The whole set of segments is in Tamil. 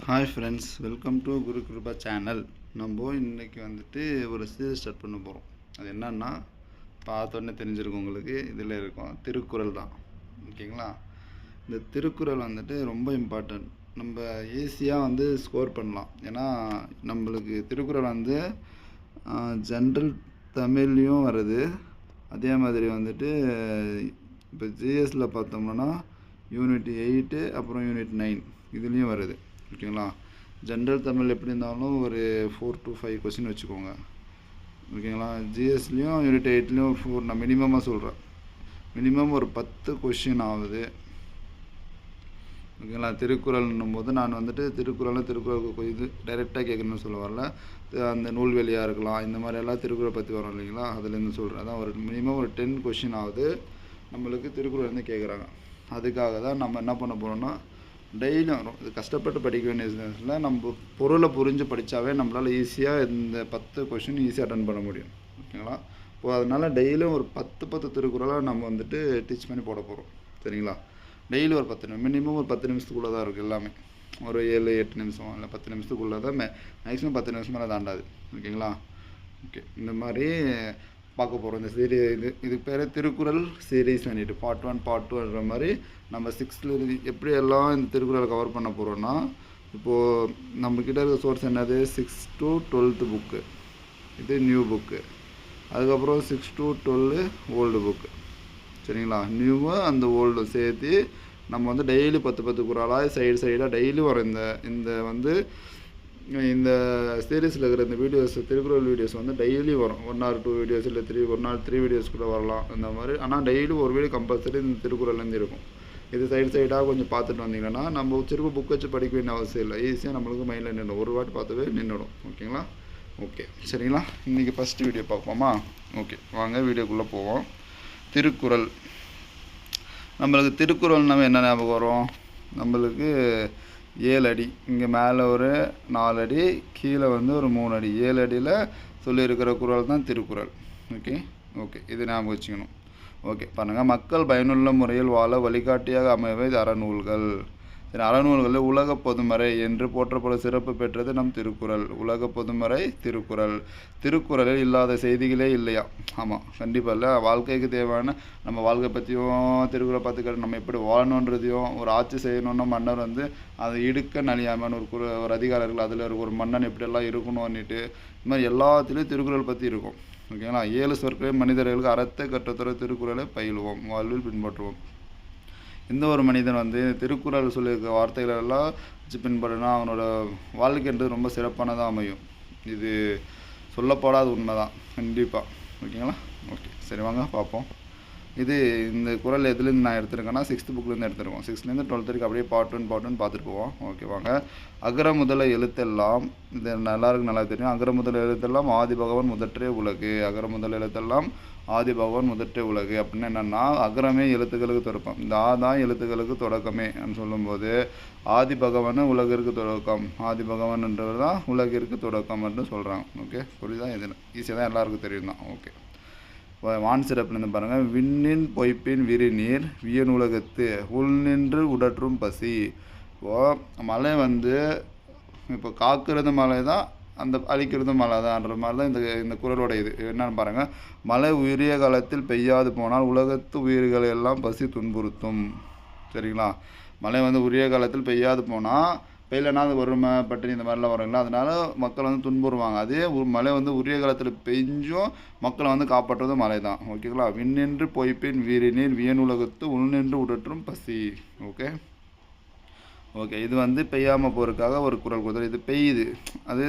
Hi friends, welcome to Guru Kripa channel. நம்ம இன்றைக்கி வந்துட்டு ஒரு சீரீஸ் ஸ்டார்ட் பண்ண போகிறோம். அது என்னன்னா பார்த்தோன்னே தெரிஞ்சிருக்கும் உங்களுக்கு. இதில் இருக்கும் திருக்குறள் தான். ஓகேங்களா? இந்த திருக்குறள் வந்துட்டு ரொம்ப இம்பார்ட்டன்ட். நம்ம ஈஸியாக வந்து ஸ்கோர் பண்ணலாம். ஏன்னா நம்மளுக்கு திருக்குறள் வந்து ஜென்ரல் தமிழ்லேயும் வருது. அதே மாதிரி வந்துட்டு இப்போ ஜிஎஸ்சில் பார்த்தோம்னா யூனிட் 8 அப்புறம் யூனிட் 9 இதுலேயும் வருது. ஓகேங்களா? ஜென்ரல் தமிழ் எப்படி இருந்தாலும் ஒரு 4 to 5 கொஸ்டின் வச்சுக்கோங்க. ஓகேங்களா? ஜிஎஸ்லேயும் யூனிட் 8லேயும் 4 நான் மினிமமாக சொல்கிறேன். மினிமம் ஒரு 10 கொஸ்டின் ஆகுது. ஓகேங்களா? திருக்குறள்னும் போது நான் வந்துட்டு திருக்குறள் இது டைரெக்டாக கேட்கணும்னு சொல்ல வரல. அந்த நூல்வெளியாக இருக்கலாம், இந்த மாதிரி எல்லாம் திருக்குறள் பற்றி வரும் இல்லைங்களா? அதுலேருந்து சொல்கிறேன். அதான் ஒரு மினிமம் ஒரு 10 கொஸ்டின் ஆகுது நம்மளுக்கு திருக்குறள்லேருந்து கேட்குறாங்க. அதுக்காக தான் நம்ம என்ன பண்ண போகிறோம்னா டெய்லியும் இது கஷ்டப்பட்டு படிக்க வேண்டிய நம்ம பொருளை புரிஞ்சு படித்தாவே நம்மளால் ஈஸியாக இந்த 10 கொஷின் ஈஸியாக அட்டன் பண்ண முடியும். ஓகேங்களா? இப்போ அதனால் டெய்லியும் ஒரு 10 திருக்குறளாக நம்ம வந்துட்டு டீச் பண்ணி போட போகிறோம். சரிங்களா? டெய்லி ஒரு 10 நிமிஷம், மினிமம் ஒரு 10 நிமிஷத்துக்குள்ளே தான் இருக்குது எல்லாமே. ஒரு 7-8 நிமிஷம் இல்லை 10 நிமிஷத்துக்குள்ளே தான் மேக்ஸிமம் 10 நிமிஷம் மேலே தாண்டாது. ஓகேங்களா? ஓகே, இந்த மாதிரி பார்க்க போகிறோம். இந்த இதுக்கு பேர் திருக்குறள் சீரீஸ் பண்ணிட்டு பார்ட் 1 பார்ட் 2ன்ற மாதிரி நம்ம 6th எப்படி எல்லாம் இந்த திருக்குறளை கவர் பண்ண போகிறோன்னா, இப்போது நம்மக்கிட்ட இருக்க சோர்ஸ் என்னது 6 to 12th புக்கு, இது நியூ புக்கு. அதுக்கப்புறம் 6 to 12 ஓல்டு புக்கு. சரிங்களா? நியூவும் அந்த ஓல்டும் சேர்த்து நம்ம வந்து டெய்லி 10 குறளாக சைடாக டெய்லி வரும். இந்த வந்து இந்த சீரீஸில் இருக்கிற இந்த வீடியோஸ் திருக்குறள் வீடியோஸ் வந்து டெய்லி வரும். 1 or 2 வீடியோஸ் இல்லை 3 வீடியோஸ் கூட வரலாம் இந்த மாதிரி. ஆனால் டெய்லி ஒரு வீடியோ கம்பல்சரி இந்த திருக்குறள்லேருந்து இருக்கும். இது சைடாக கொஞ்சம் பார்த்துட்டு வந்தீங்கன்னா நம்ம திரும்ப புக் வச்சு படிக்க வேண்டிய அவசியம் இல்லை. ஈஸியாக நம்மளுக்கு மைண்டில் நின்றுடும். ஒரு வாட்டி பார்த்துவே நின்றுடும். ஓகேங்களா? ஓகே, சரிங்களா? இன்றைக்கி ஃபஸ்ட்டு வீடியோ பார்ப்போமா? ஓகே, வாங்க வீடியோக்குள்ளே போவோம். திருக்குறள். நம்மளுக்கு திருக்குறள்னாவே என்ன ஞாபகம் வரும்? நம்மளுக்கு 7 அடி, இங்கே மேலே ஒரு 4 அடி, கீழே வந்து ஒரு 3 அடி, 7 அடியில் சொல்லியிருக்கிற குறள் தான் திருக்குறள். ஓகே, இது ஞாபகம் வச்சுக்கணும். ஓகே, பாருங்கள். மக்கள் பயனுள்ள முறையில் வாழ வழிகாட்டியாக அமைவை அறநூல்கள். சரி, அறநூல்களில் உலக பொதுமறை என்று போற்றப்படும் சிறப்பு பெற்றது நம் திருக்குறள். உலக பொதுமறை திருக்குறள். திருக்குறளில் இல்லாத செய்திகளே இல்லையா? ஆமாம், கண்டிப்பாக இல்லை. வாழ்க்கைக்கு தேவையான நம்ம வாழ்க்கை பற்றியும் திருக்குறளை பார்த்துக்கிட்டு நம்ம எப்படி வாழணுன்றதையும், ஒரு ஆட்சி செய்யணுன்னா மன்னர் வந்து அதை இடுக்க நலியாமல் ஒரு அதிகாரர்கள் அதில் ஒரு மன்னன் எப்படியெல்லாம் இருக்கணும்னுட்டு இது மாதிரி எல்லாத்துலேயும் திருக்குறள் பற்றி இருக்கும். ஓகேங்களா? 7 சொற்களில் மனிதர்களுக்கு அறத்தை கற்றுத்தர திருக்குறளை பயிலுவோம், வாழ்வில் பின்பற்றுவோம். எந்த ஒரு மனிதன் வந்து திருக்குறள் சொல்லியிருக்க வார்த்தைகளெல்லாம் வச்சு பின்பற்றினா அவனோட வாழ்க்கைன்றது ரொம்ப சிறப்பானதாக அமையும். இது சொல்லப்படாத உண்மை தான் கண்டிப்பாக. ஓகேங்களா? ஓகே, சரி வாங்க பார்ப்போம். இந்த குறள் எதுலேருந்து நான் எடுத்திருக்கேன்னா 6th புக்லேருந்து எடுத்துருக்கோம். 6th-லேருந்து 12th வரைக்கும் அப்படியே பார்ட் 1 பார்த்துட்டு போவோம். ஓகே வாங்க. அகர முதல எழுத்தெல்லாம், இது எல்லாருக்கும் நல்லா தெரியும். அகர முதல எழுத்தெல்லாம் ஆதி பகவான் முதற்றே உலகு. அகர முதல எழுத்தெல்லாம் ஆதி பகவான் முதற்றே உலகு அப்படின்னு என்னென்னா, அகரமே எழுத்துக்களுக்கு தொடக்கம். இந்த ஆதான் எழுத்துக்களுக்கு தொடக்கமே சொல்லும்போது ஆதி பகவான் உலகிற்கு தொடக்கம். ஆதி பகவான்ன்றவர் தான் உலகிற்கு தொடக்கம் அப்படின்னு சொல்கிறாங்க. ஓகே, புரியுதா? இது ஈஸியாக தான் எல்லாருக்கும் தெரியும் தான். ஓகே, வான் சிறப்புலேருந்து பாருங்கள். விண்ணின் பொய்ப்பின் விரிநீர் வியன் உலகத்து உள் நின்று உடற்றும் பசி. இப்போது மழை வந்து இப்போ காக்கிறது மழை தான், அந்த அழிக்கிறது மழை தான்ன்ற மாதிரி தான் இந்த குறளோட இது என்னன்னு பாருங்கள். மழை உரிய காலத்தில் பெய்யாது போனால் உலகத்து உயிர்களை எல்லாம் பசி துன்புறுத்தும். சரிங்களா? மழை வந்து உரிய காலத்தில் பெய்யாது போனால், பெய்யலைன்னா அது வறுமை பட்டினி இந்த மாதிரிலாம் வருங்களா, அதனால மக்கள் வந்து துன்புறுவாங்க. அதே மழை வந்து உரிய காலத்தில் பெஞ்சும் மக்களை வந்து காப்பாற்றுறதும் மழை தான். ஓகேங்களா? விண்ணின்று பொய்ப்பின் வீரினீர் வியனுலகத்து உள்நின்று உடற்றும் பசி. ஓகே, இது வந்து பெய்யாமல் போகிறதுக்காக ஒரு குறள் கொடுத்தாரு. இது பெய்யுது, அது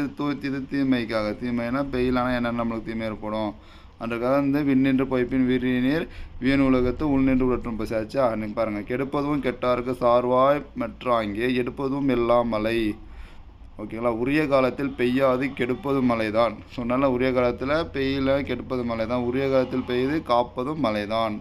இது தீமைக்காக. தீமைனா பெய்யலானா என்னென்ன நம்மளுக்கு தீமை ஏற்படும் அதுக்காக வந்து விண்ணின்று பொய்ப்பின் வீரினீர் வீண் உலகத்து உள்நின்று உடற்றும் பசி ஆச்சு. அன்னைக்கு பாருங்கள். கெடுப்பதும் கெட்டாருக்கு சார்வாய் மற்றாங்கே எடுப்பதும் எல்லாம் மழை. ஓகேங்களா? உரிய காலத்தில் பெய்யாது கெடுப்பது மழை தான் சொன்னால, உரிய காலத்தில் பெய்யல கெடுப்பது மழை தான். உரிய காலத்தில் பெய்யுது காப்பதும் மழை தான்.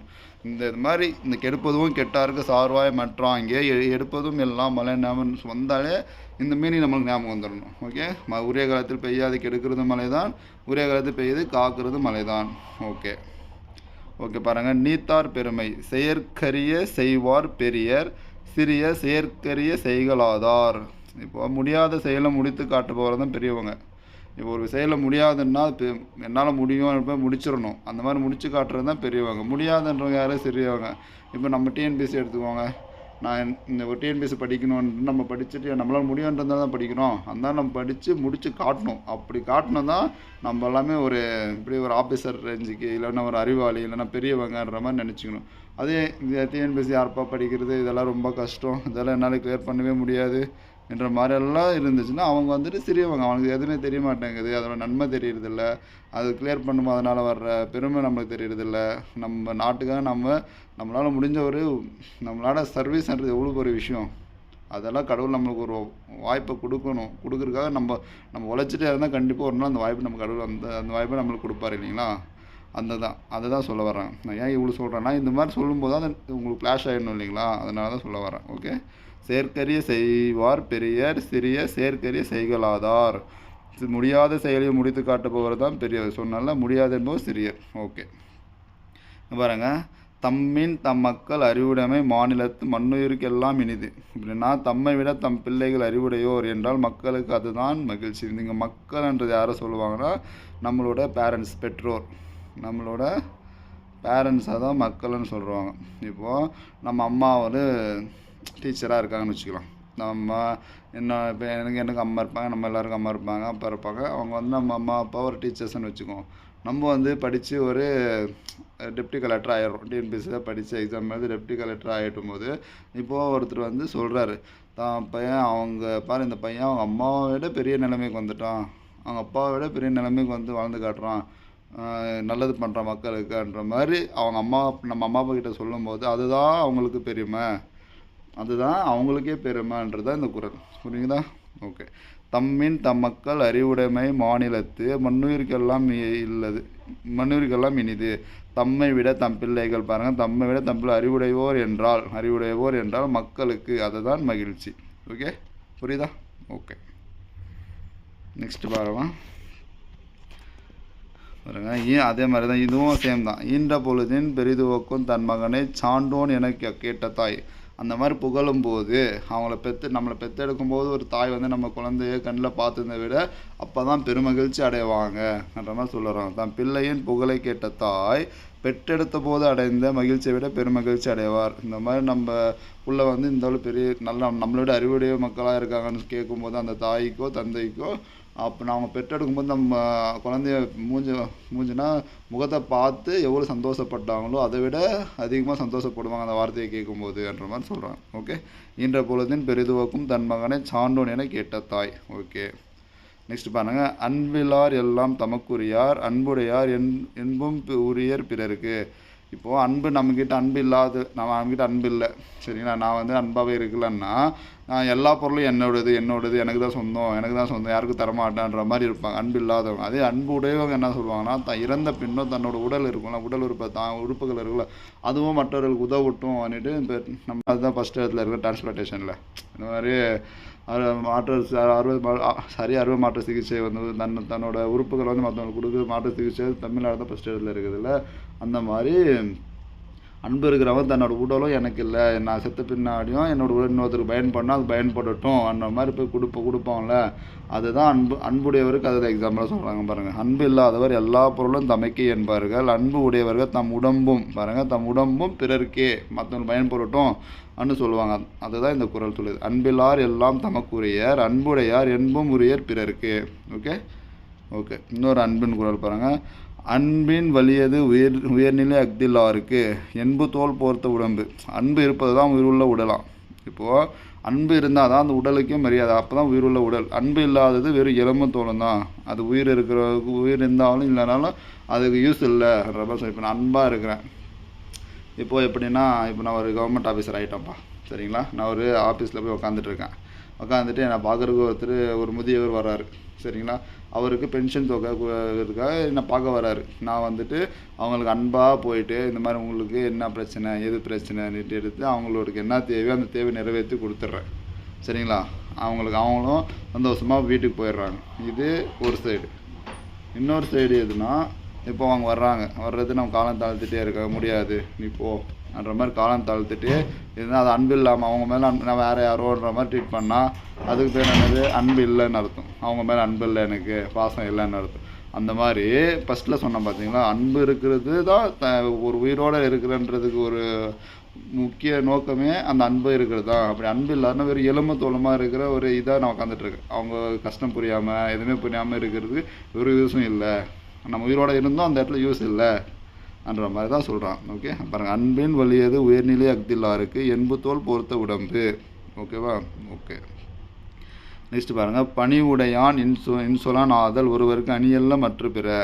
இந்த மாதிரி இந்த கெடுப்பதும் கெட்டாருக்கு சார்வாய் மற்றாங்கே எடுப்பதும் எல்லாம் மழை ஞாபகம் வந்தாலே இந்த மீனிங் நம்மளுக்கு ஞாபகம் வந்துடணும். ஓகே, உரிய காலத்தில் பெய்யாது கெடுக்கிறது மழை தான், உரிய காலத்தில் பெய்யுது காக்கிறது மழை தான். ஓகே பாருங்கள். நீத்தார் பெருமை செயற்கரிய செய்வார் பெரியர் சிறிய செயற்கரிய செய்களாதார். இப்போது முடியாத செயலை முடித்து காட்டுபவர் தான் பெரியவங்க. இப்போ ஒரு செயலை முடியாதுன்னா என்னால் முடியும் இப்போ முடிச்சிடணும், அந்த மாதிரி முடிச்சு காட்டுறது தான் பெரியவங்க. முடியாதுன்றவங்க யாரும் சிறியவங்க. இப்போ நம்ம டிஎன்பிஎஸ்சி எடுத்துக்கோங்க. நான் இந்த ஒரு டிஎன்பிஎஸ்சி படிக்கணும்னு நம்ம படிச்சுட்டு நம்மளால் முடியுன்றதால தான் படிக்கிறோம். அதனால் நம்ம படித்து முடித்து காட்டணும். அப்படி காட்டினா தான் நம்ம எல்லாமே ஒரு இப்படி ஒரு ஆஃபீஸர் ரேஞ்சுக்கு இல்லைன்னா ஒரு அறிவாளி இல்லைன்னா பெரியவங்கன்ற மாதிரி நினச்சிக்கணும். அதே இந்த டிஎன்பிஎஸ்சி யாருப்பா படிக்கிறது, இதெல்லாம் ரொம்ப கஷ்டம், இதெல்லாம் என்னால் கிளியர் பண்ணவே முடியாது என்ற மாதிரியெல்லாம் இருந்துச்சுன்னா அவங்க வந்துட்டு சிறியவங்க. அவனுக்கு எதுவுமே தெரிய மாட்டேங்குது, அதோட நன்மை தெரியறதில்ல, அது கிளியர் பண்ணும்போது அதனால் வர்ற பெருமை நம்மளுக்கு தெரியறதில்ல. நம்ம நாட்டுக்காக நம்மளால் முடிஞ்ச ஒரு நம்மளால் சர்வீஸ்ன்றது எவ்வளோ ஒரு விஷயம். அதெல்லாம் கடவுள் நம்மளுக்கு ஒரு வாய்ப்பை கொடுக்கணும். கொடுக்குறதுக்காக நம்ம உழைச்சிட்டே இருந்தால் கண்டிப்பாக ஒரு நாள் அந்த வாய்ப்பு நம்ம கடவுள் அந்த வாய்ப்பை நம்மளுக்கு கொடுப்பார் இல்லைங்களா. அதை தான் சொல்ல வரேன். நான் ஏன் இவ்வளோ சொல்கிறேன்னா இந்த மாதிரி சொல்லும்போது தான் உங்களுக்கு ஃப்ளாஷ் ஆகிடணும் இல்லைங்களா, அதனால தான் சொல்ல வரேன். ஓகே. செயற்கரிய செய்வார் பெரியர், சிறிய செயற்கரிய செய்கலாதார். முடியாத செயலை முடித்து காட்டுபவர் தான் பெரியவர். சொன்னால முடியாது என்பவர் சிறியர். ஓகே பாருங்க. தம்மின் தம் மக்கள் அறிவுடைமை மாநிலத்து மண்ணுயிருக்கெல்லாம் இனிது. அப்படின்னா தம்மை விட தம் பிள்ளைகள் அறிவுடையோர் என்றால் மக்களுக்கு அதுதான் மகிழ்ச்சி. இங்கே மக்கள்ன்றது யாரை சொல்லுவாங்கன்னா நம்மளோட பேரண்ட்ஸ், பெற்றோர், நம்மளோட பேரண்ட்ஸாக தான் மக்கள்னு சொல்லுவாங்க. இப்போது நம்ம அம்மா ஒரு டீச்சராக இருக்காங்கன்னு வச்சுக்கலாம். நம்ம இப்போ எனக்கு அம்மா இருப்பாங்க, நம்ம எல்லாருக்கும் அம்மா இருப்பாங்க, அப்பா இருப்பாங்க. அவங்க வந்து நம்ம அம்மா அப்பா ஒரு டீச்சர்ஸ்ன்னு வச்சுக்கோம். நம்ம வந்து படித்து ஒரு டெப்டி கலெக்டர் ஆகிடுறோம். டிஎன்பிஎஸ்சியில் படித்த எக்ஸாம் எழுதி டெப்டி கலெக்டர் ஆகிட்டும் போது இப்போது ஒருத்தர் வந்து சொல்கிறாரு, தான் பையன் இந்த பையன் அவங்க அம்மாவை விட பெரிய நிலைமைக்கு வந்துட்டான், அவங்க அப்பாவை விட பெரிய நிலைமைக்கு வந்து வாழ்ந்து காட்டுறான், நல்லது பண்ணுறான் மக்களுக்குன்ற மாதிரி நம்ம அம்மா அப்பா கிட்ட சொல்லும்போது அதுதான் அவங்களுக்கு பெருமை, அதுதான் அவங்களுக்கே பெருமைன்றது தான் இந்த குறள். புரியுங்களா. ஓகே. தம்மின் தம் மக்கள் அறிவுடைமை மாநிலத்து மண்ணுயிருக்கெல்லாம் இனிது. தம்மை விட தம் பிள்ளைகள் பாருங்கள், தம்மை விட தம் பிள்ளை அறிவுடையோர் என்றால் மக்களுக்கு அதுதான் மகிழ்ச்சி. ஓகே புரியுதா. ஓகே நெக்ஸ்ட் பாருங்க. அதே மாதிரி தான் இதுவும் சேம் தான். ஈன்ற பொழுதின் பெரிதுவக்கும் தன் மகனை சான்றோன் என கேட்ட தாய். அந்த மாதிரி புகழும் போது நம்மளை பெற்றெடுக்கும்போது ஒரு தாய் வந்து நம்ம குழந்தைய கண்ணில் பார்த்துருந்த விட அப்போ தான் பெருமகிழ்ச்சி அடைவாங்கன்ற மாதிரி சொல்லுறாங்க. தான் பிள்ளையின் புகழை கேட்ட தாய் பெற்றெடுத்த போது அடைந்த மகிழ்ச்சியை விட பெருமகிழ்ச்சி அடைவார். இந்த மாதிரி நம்ம புள்ள வந்து இந்த பெரிய நம்மளோட அறிவுடைய மக்களாக இருக்காங்கன்னு கேட்கும்போது அந்த தாய்க்கோ தந்தைக்கோ அப்போ அவங்க பெற்றெடுக்கும்போது நம்ம குழந்தைய மூஞ்சினா முகத்தை பார்த்து எவ்வளோ சந்தோஷப்பட்டாங்களோ அதை விட அதிகமாக சந்தோஷப்படுவாங்க அந்த வார்த்தையை கேட்கும்போதுன்ற மாதிரி சொல்கிறாங்க. ஓகே. ஈன்ற பொழுதின் பெரிதுவக்கும் தன் மகனை சான்றோன் என கேட்ட தாய். ஓகே நெக்ஸ்ட் பாருங்க. அன்பிலார் எல்லாம் தமக்குரியார், அன்புடையார் என்பும் உரியர் பிறருக்கு. இப்போது அன்பு நம்மக்கிட்ட நம்மக்கிட்ட அன்பு இல்லை சரிங்களா. நான் வந்து அன்பாகவே இருக்கலன்னா எல்லா பொருளும் என்னோடது எனக்கு தான் சொந்தம் யாருக்கும் தரமாட்டேன்ற மாதிரி இருப்பாங்க அன்பு இல்லாதவங்க. அதே அன்பு உடையவங்க என்ன சொல்லுவாங்கன்னா இறந்த பின்னும் தன்னோட உடல் இருக்கும்ல, உடல் உறுப்புகள் இருக்குல்ல, அதுவும் மற்றவர்களுக்கு உதவட்டும் வந்துட்டு இப்போ நம்ம அதுதான் ஃபஸ்ட் இடத்துல இருக்கிற டிரான்ஸ்பிளான்டேஷனில். இந்த மாதிரி அறுவை மாற்று சிகிச்சை வந்து தன்னோட உறுப்புகளை வந்து மற்றவங்களுக்கு கொடுக்குற மாற்று சிகிச்சை தமிழ்நாடு தான் ஃபஸ்ட் இடத்துல இருக்குதுல்ல. அந்த மாதிரி அன்பு இருக்கிறவன் தன்னோட உடலும் எனக்கு இல்லை, நான் செத்த பின்னாடியும் என்னோட உடல் இன்னொருத்தருக்கு பயன்படணும், அது பயன்படட்டும் அந்த மாதிரி போய் கொடுப்போம்ல, அதுதான் அன்புடையவருக்கு அதுதான் எக்ஸாம்பிளாக சொல்கிறாங்க பாருங்கள். அன்பு இல்லாதவர் எல்லா பொருளும் தமக்கே என்பார்கள், அன்பு உடையவர்கள் தம் உடம்பும் பிறருக்கே மற்றவங்க பயன்படட்டும் அன்னு சொல்லுவாங்க. அதுதான் இந்த குறள் சொல்லுது. அன்பில்லார் எல்லாம் தமக்குரியர், அன்புடையார் என்பும் உரியர் பிறருக்கு. ஓகே இன்னொரு அன்பின் குறள் பாருங்கள். அன்பின் வலியது உயர்நிலை அக்தில்லாருக்கு, என்பு தோல் போர்த்த உடம்பு. அன்பு இருப்பது தான் உயிருள்ள உடலாம். இப்போது அன்பு இருந்தால் தான் அந்த உடலுக்கே மரியாதை, அப்போ தான் உயிருள்ள உடல். அன்பு இல்லாதது வெறும் எலும்பு தோலும் தான். அது உயிர் இருந்தாலும் இல்லைனாலும் அதுக்கு யூஸ் இல்லைன்ற மாதிரி. இப்போ நான் அன்பாக இருக்கிறேன். இப்போது எப்படின்னா இப்போ நான் ஒரு கவர்மெண்ட் ஆஃபீஸர் ஆகிட்டேன்ப்பா சரிங்களா. நான் ஒரு ஆஃபீஸில் போய் உட்காந்துட்டு என்னை பார்க்குறதுக்கு ஒரு முதியவர் வர்றாரு சரிங்களா. அவருக்கு பென்ஷன் தொகைக்காக என்னை பார்க்க வர்றாரு. நான் வந்துட்டு அவங்களுக்கு அன்பாக போயிட்டு இந்த மாதிரி உங்களுக்கு என்ன பிரச்சனை எது பிரச்சனைன்னுட்டு எடுத்து அவங்களுக்கு என்ன தேவையோ அந்த தேவை நிறைவேற்றி கொடுத்துட்றேன் சரிங்களா. அவங்களும் சந்தோஷமாக வீட்டுக்கு போயிடுறாங்க. இது ஒரு சைடு. இன்னொரு சைடு எதுனா இப்போ அவங்க வர்றது நம்ம காலம் தாழ்த்திட்டே இருக்க முடியாது, நீ போ அப்படின்ற மாதிரி காலம் தாழ்த்துட்டு இருந்தால் அது அன்பு இல்லாமல் அவங்க மேலே நான் வேறு யாரோன்ற மாதிரி ட்ரீட் பண்ணால் அதுக்கு பேர் என்னது அன்பு இல்லைன்னு அர்த்தம். அவங்க மேலே அன்பு இல்லை, எனக்கு பாசம் இல்லைன்னு அர்த்தம். அந்த மாதிரி ஃபஸ்ட்டில் சொன்னேன் பார்த்தீங்களா, அன்பு இருக்கிறது தான் ஒரு உயிரோடு இருக்கிறன்றதுக்கு ஒரு முக்கிய நோக்கமே அந்த அன்பு இருக்கிறது தான். அப்படி அன்பு இல்லாமல் வெறும் எலும்பு தோளமாக இருக்கிற ஒரு இதாக நான் உட்காந்துட்ருக்கேன். அவங்க கஷ்டம் புரியாமல் எதுவுமே புரியாமல் இருக்கிறதுக்கு ஒரு யூஸும் இல்லை. நம்ம உயிரோடு இருந்தோம் அந்த இடத்துல யூஸ் இல்லை என்ற மாதிரி தான் சொல்கிறான். ஓகே, பாருங்கள், அன்பின் வலியது உயர்நிலை அக்தில்லாருக்கு என்பு தோல் பொறுத்த உடம்பு. ஓகேவா? ஓகே, நெக்ஸ்ட் பாருங்கள், பணிவுடையான் இன்சொலான் ஆதல் ஒருவருக்கு அணியல்ல மற்ற பிற.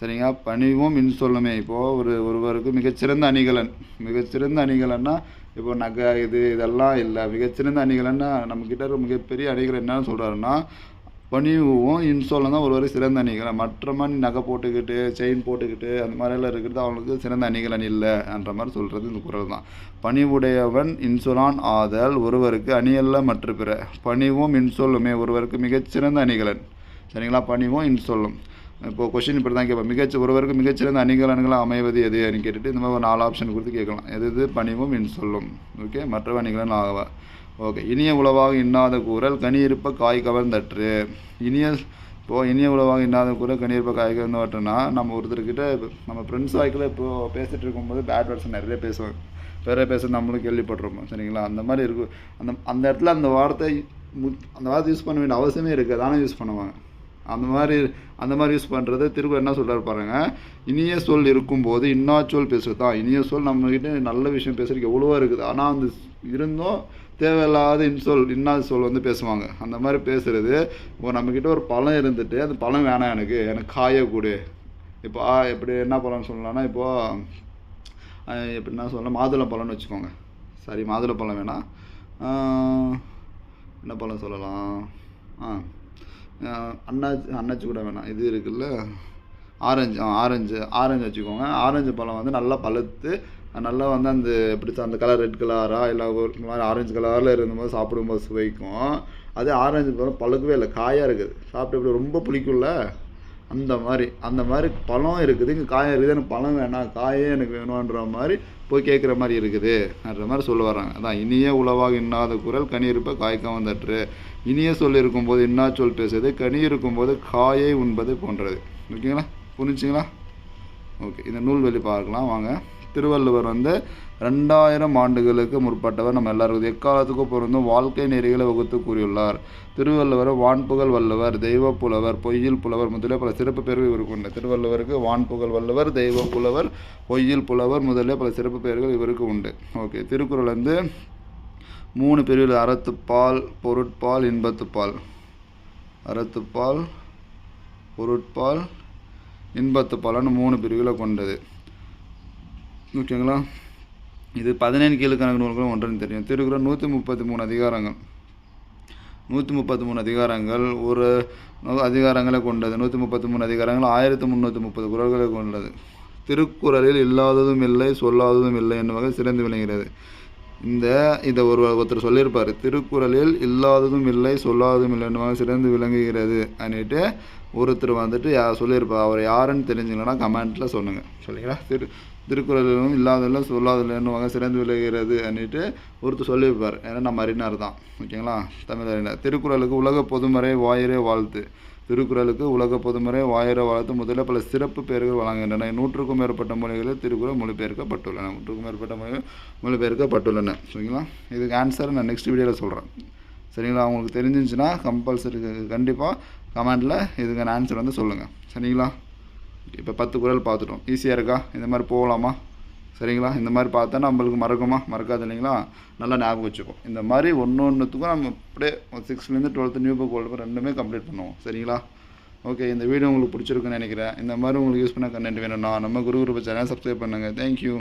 சரிங்க, பணிவும் இன்சொல்லுமே. இப்போது ஒருவருக்கு மிகச்சிறந்த அணிகலன்னா இப்போ நகை இதெல்லாம் இல்லை. மிகச்சிறந்த அணிகலன்னா நம்மக்கிட்ட மிகப்பெரிய அணிகள் என்னன்னு சொல்கிறாருன்னா பணிவும் இன்சொல்லும் தான் ஒருவருக்கு சிறந்த அணிகலன். மற்ற மாதிரி நகை போட்டுக்கிட்டு செயின் போட்டுக்கிட்டு அந்த மாதிரியெல்லாம் இருக்கிறது அவனுக்கு சிறந்த அணிகலன் இல்லைன்ற மாதிரி சொல்கிறது இந்த குறள் தான். பணிவுடையவன் இன்சொலான் ஆதல் ஒருவருக்கு அணியல்ல மற்ற பிற. பணிவும் இன்சொல்லுமே ஒருவருக்கு மிகச்சிறந்த அணிகலன். சரிங்களா, பணிவும் இன்சொல்லும். இப்போது கொஷின் இப்படி தான் கேட்பேன், ஒருவருக்கு மிகச்சிறந்த அணிகலன்களாக அமைவது எதுன்னு கேட்டுட்டு இந்த மாதிரி ஒரு 4 ஆப்ஷன் கொடுத்து கேட்கலாம். எது பணிவும் இன்சொல்லும். ஓகே, மற்ற அணிகலன் ஆகவா. ஓகே, இனிய உளவாக இன்னாத கூறல் கனி இருப்ப காய் கவர்ந்தற்று. இனிய உளவாக இன்னாத கூறல் கனி இருப்ப காய் கவர்ந்தவற்றுனா நம்ம ஒருத்தர்கிட்ட நம்ம ஃப்ரெண்ட்ஸ் வாய்க்கில் இப்போது பேசிகிட்டு இருக்கும்போது பேட் வேர்ட்ஸ் நிறைய பேசுவாங்க. பேச நம்மளும் கேள்விப்பட்டிருப்போம். சரிங்களா, அந்த மாதிரி இருக்கும். அந்த இடத்துல அந்த வார்த்தை யூஸ் பண்ண வேண்டிய அவசியமே இருக்காது, ஆனால் யூஸ் பண்ணுவாங்க. அந்த மாதிரி யூஸ் பண்ணுறது திருக்குறள் என்ன சொல்கிறாரு பாருங்க, இனிய சொல் இருக்கும்போது இன்னாச்சொல் பேசுறது தான். இனிய சொல் நம்மகிட்ட நல்ல விஷயம் பேசுறதுக்கு எவ்வளவோ இருக்குது, ஆனால் அந்த இருந்தும் தேவையில்லாத இன்னாத சொல் பேசுவாங்க. அந்த மாதிரி பேசுகிறது. இப்போ நம்மக்கிட்ட ஒரு பழம் இருந்துட்டு அந்த பழம் வேணாம், எனக்கு காயக்கூடு. இப்போ எப்படி என்ன பழம்னு சொல்லலாம்னா, இப்போது எப்படின்னா சொல்லலாம், மாதுளை பழம்னு வச்சுக்கோங்க. சரி, மாதுளை பழம் வேணாம், என்ன பழம் சொல்லலாம், அன்னாச்சி கூட வேணாம், இது இருக்குல்ல ஆரஞ்சு வச்சுக்கோங்க. ஆரஞ்சு பழம் நல்லா பழுத்து நல்லா அந்த எப்படி அந்த கலர் ரெட் கலராக இல்லை ஒரு மாதிரி ஆரஞ்சு கலரில் இருந்தபோது சாப்பிடும்போது சுவைக்கும். அதே ஆரஞ்சு பழம் பழுக்கவே இல்லை, காயாக இருக்குது, சாப்பிட்டு எப்படி ரொம்ப புளிக்கும்ல, அந்த மாதிரி பழம் இருக்குது, இங்கே காயாக இருக்குது, எனக்கு பழம் வேணாம், காயே எனக்கு வேணுன்ற மாதிரி போய் கேட்குற மாதிரி இருக்குதுன்ற மாதிரி சொல்ல வர்றாங்க. அதான் இனிய உளவாக இன்னாத குறள் கனி இருப்ப காய்க்க வந்தற்று. இனிய சொல் இருக்கும்போது இன்னா சொல் பேசுறது, கனி இருக்கும்போது காயை உண்பது போன்றது. ஓகேங்களா, புரிஞ்சுங்களா? ஓகே, இந்த நூல்வெளி பார்க்கலாம் வாங்க. திருவள்ளுவர் 2000 ஆண்டுகளுக்கு முற்பட்டவர். நம்ம எல்லாருக்கும் எக்காலத்துக்கும் பொருந்தும் வாழ்க்கை நெறிகளை வகுத்து கூறியுள்ளார். திருவள்ளுவர் வான்புகழ் வல்லவர், தெய்வ புலவர், பொய்யில் புலவர் முதலிய பல சிறப்பு பெயர்கள் இவருக்கு உண்டு. திருவள்ளுவருக்கு வான்புகழ் வல்லவர், தெய்வ புலவர், பொய்யில் புலவர் முதலிய பல சிறப்பு பெயர்கள் இவருக்கு உண்டு. ஓகே, திருக்குறள் 3 பிரிவில் அறத்துப்பால், பொருட்பால், இன்பத்துப்பால். அறத்துப்பால், பொருட்பால், இன்பத்துப்பால்னு 3 பிரிவுகளை கொண்டது. ஓகேங்களா, இது 17 கீழ்க்கணக்கு நூல்களும் ஒன்றுன்னு தெரியும். திருக்குறள் 133 அதிகாரங்கள். 133 அதிகாரங்கள் ஒரு அதிகாரங்களை கொண்டது. 133 அதிகாரங்கள் 1330 குறள்களை கொண்டது. திருக்குறளில் இல்லாததும் இல்லை சொல்லாததும் இல்லை என்னும் வகை சிறந்து விளங்குகிறது. இதை ஒருத்தர் சொல்லியிருப்பார், திருக்குறளில் இல்லாததும் இல்லை சொல்லாததும் இல்லை என்னும் வகை சிறந்து விளங்குகிறது அப்படின்ட்டு ஒருத்தர் சொல்லியிருப்பார். அவர் யாருன்னு தெரிஞ்சுங்கன்னா கமெண்ட்டில் சொல்லுங்கள். சொல்லிங்களா, திருக்குறளிலும் இல்லாததில்லை சொல்லாதில்லை என்னும் வகை சிறந்து விளங்குகிறது அப்படின்ட்டு ஒருத்தர் சொல்லியிருப்பார். ஏன்னா நம்ம அறிஞர் தான். ஓகேங்களா, தமிழ் அறிஞர். திருக்குறளுக்கு உலக பொதுமறை வாயிறே வாழ்த்து. திருக்குறளுக்கு உலக பொதுமறை வாயிறே வாழ்த்து முதல்ல பல சிறப்பு பெயர்கள் வழங்குகின்றன. 100க்கும் மேற்பட்ட மொழிகளில் திருக்குறள் மொழிபெயர்க்கப்பட்டுள்ளன. 100க்கும் மேற்பட்ட மொழிகள் மொழிபெயர்க்கப்பட்டுள்ளன. சரிங்களா, இதுக்கு ஆன்சர் நான் நெக்ஸ்ட் வீடியோவில் சொல்கிறேன். சரிங்களா, உங்களுக்கு தெரிஞ்சிருந்துச்சுன்னா கம்பல்சரி கண்டிப்பாக கமெண்டில் இதுக்கான ஆன்சர் சொல்லுங்கள். சரிங்களா, இப்போ 10 குறள் பார்த்துட்டோம். ஈஸியாக இருக்கா? இந்த மாதிரி போகலாமா? சரிங்களா, இந்த மாதிரி பார்த்தா நம்மளுக்கு மறக்காது இல்லைங்களா? நல்லா ஞாபகம் வச்சுப்போம். இந்த மாதிரி ஒன்றுத்துக்கும் நம்ம அப்படியே 6லேருந்து 12th நியூ புக் ஓல்டு ரெண்டுமே கம்ப்ளீட் பண்ணுவோம். சரிங்களா, ஓகே, இந்த வீடியோ உங்களுக்கு பிடிச்சிருக்குன்னு நினைக்கிறேன். இந்த மாதிரி உங்களுக்கு யூஸ் பண்ண கண்டென்ட் வேணும்னா நம்ம குரு சேனல் சப்ஸ்கிரைப் பண்ணுங்கள். தேங்க்யூ.